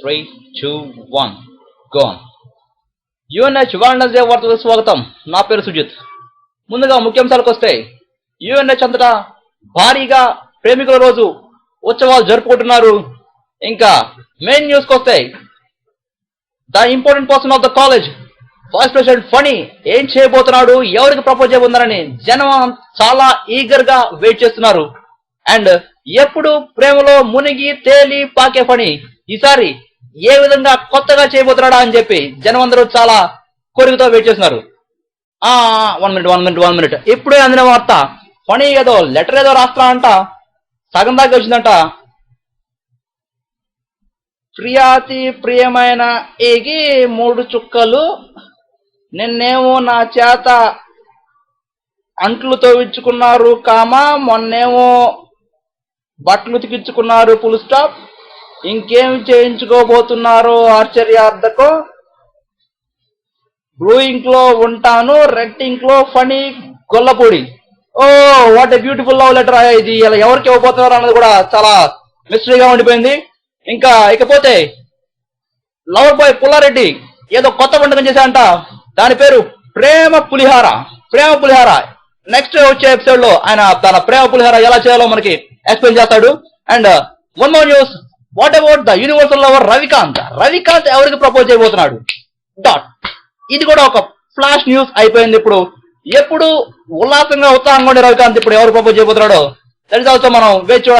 3, 2, 1, gone. యుఎన్హెచ్ Valentine's day వార్తలకు స్వాగతం. నా పేరు సుజిత్. ముందుగా ముఖ్యాంశాలకు వస్తే యుఎన్హెచ్ అంతటా భారీగా ప్రేమికుల రోజు ఉత్సవాలు జరుపుకుంటున్నారు. ఇంకా మెయిన్ న్యూస్కి వస్తే the important person of the college vice president Phani ఏం చేయబోతున్నాడు, ఎవరికి ప్రపోజ్ చేయబోతున్నారని జనం చాలా ఈగర్ గా వెయిట్ చేస్తున్నారు. అండ్ ఎప్పుడు ప్రేమలో మునిగి తేలి పాకే ఫణి ఈసారి ఏ విధంగా కొత్తగా చేయబోతున్నాడా అని చెప్పి జనం అందరూ చాలా కోరికతో వెయిట్ చేస్తున్నారు. 1 మినిట్ ఇప్పుడే అందిన వార్త, ఫణి ఏదో లెటర్ ఏదో రాస్తా అంట, సగం దాకా వచ్చిందంట. ప్రియాతి ప్రియమైన ఏగి 3 చుక్కలు, నిన్నేమో నా చేత అంట్లు తోవించుకున్నారు కామా, మొన్నేమో బట్టలు ఉతికించుకున్నారు ఫుల్ స్టాప్, ఇంకేం చేయించుకోబోతున్నారో ఆశ్చర్యార్థకం. బ్లూ ఇంక్ లో ఉంటాను, రెడ్ ఇంక్ లో Phani Gollapudi. Oh what a beautiful love letter. ఇది ఇలా ఎవరికి ఇవ్వబోతున్నారు అన్నది కూడా చాలా మిస్టరీగా ఉండిపోయింది. ఇకపోతే లవర్ బాయ్ పుల్లారెడ్డి ఏదో కొత్త వంటకం చేశాడంట, దాని పేరు ప్రేమ పులిహార. నెక్స్ట్ వచ్చే ఎపిసోడ్ లో ఆయన తన ప్రేమ పులిహార ఎలా చేయాలో మనకి ఎక్స్ప్లెయిన్ చేస్తాడు. And one more news, what about the universal lover Ravikanth ఎవరికి ప్రపోజ్ చేయబోతున్నాడు డాట్. ఇది కూడా ఒక ఫ్లాష్ న్యూస్ అయిపోయింది. ఎప్పుడు ఉల్లాసంగా ఉత్సాహంగా ఉండే రవికాంత్ ఇప్పుడు ఎవరు ప్రపోజ్ చేయబోతున్నాడో తెలిసి మనం వేచి